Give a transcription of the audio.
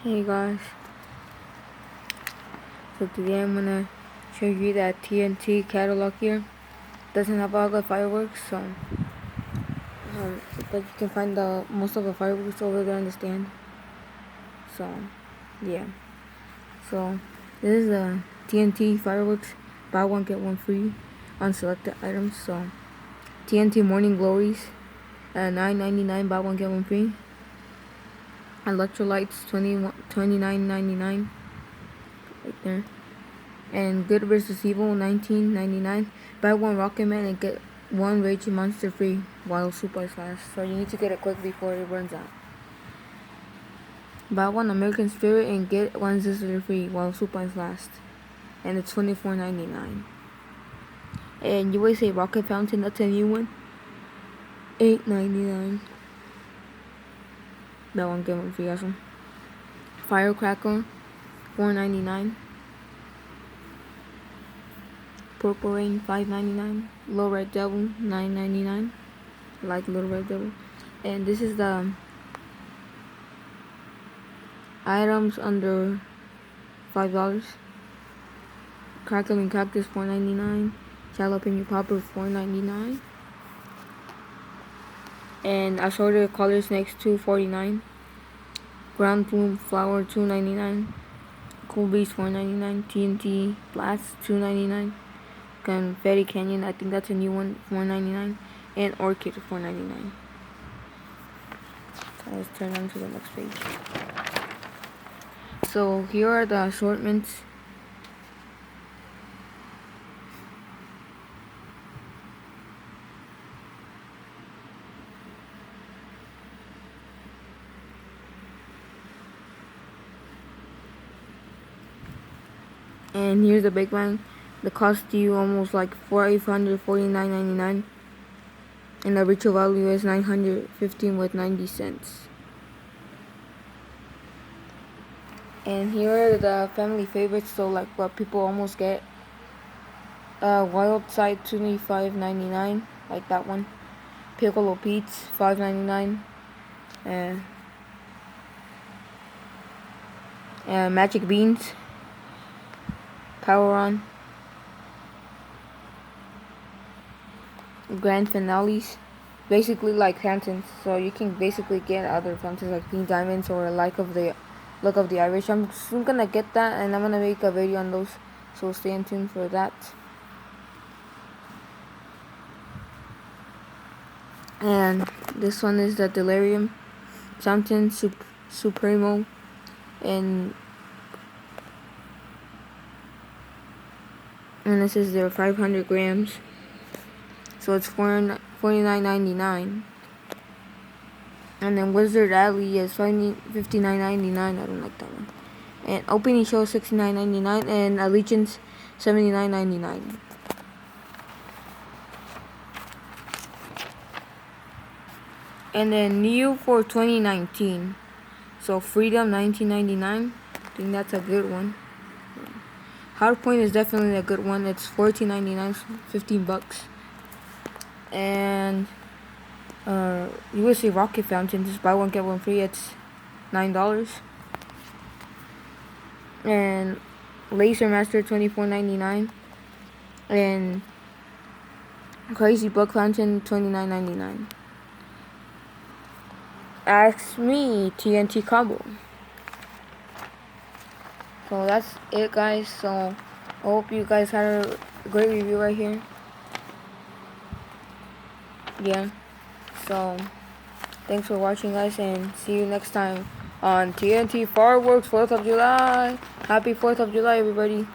Hey guys, so today I'm gonna show you that TNT catalog here. Doesn't have all the fireworks, so but you can find the most of the fireworks over there in the stand. So yeah, so this is the TNT fireworks, buy one get one free on selected items. So TNT Morning Glories at $9.99, buy one get one free. Electrolytes $29.99 right there. And Good vs. Evil $19.99. Buy one Rocket Man and get one Raging Monster free while supplies last. So you need to get it quick before it runs out. Buy one American Spirit and get one Sizzler free while supplies last. And it's $24.99. And USA Rocket Fountain, that's a new one. $8.99. That one get one free, awesome. Firecracker $4.99. Purple Rain $5.99. Little Red Devil $9.99. I like Little Red Devil. And this is the items under $5. Crackling Cactus $4.99. Jalapeno Popper $4.99. And Assorted Color Snakes $2.49. Ground Plume Flower $2.99. Cool Breeze $4.99. TNT Blast $2.99. Confetti Canyon, I think that's a new one, $4.99. And Orchid $4.99. So let's turn on to the next page. So here are the assortments. And here's the big one. The cost to you almost like $549.99. And the retail value is $915.90. And here are the family favorites, so like what people almost get. Wild Side $25.99, like that one. Piccolo Pete's $5.99. Magic Beans. Power On. Grand Finales. Basically like fountains, so you can basically get other fountains like Pink Diamonds or Look of the Irish. I'm soon gonna get that and I'm gonna make a video on those, so stay tuned for that. And this one is the Delirium Fountain Supremo, and this is their 500 grams. So it's $49.99. And then Wizard Alley is $59.99. I don't like that one. And Opening Show $69.99. And Allegiance $79.99. And then new for 2019. So Freedom $19.99. I think that's a good one. Hardpoint is definitely a good one. It's $14.99, $15. And USA Rocket Fountain, just buy one get one free. It's $9. And Laser Master $24.99. And Crazy Book Fountain $29.99. Ask me, TNT combo. So that's it, guys. So I hope you guys had a great review right here. Yeah, so thanks for watching, guys, and see you next time on TNT Fireworks 4th of July. Happy 4th of July, everybody.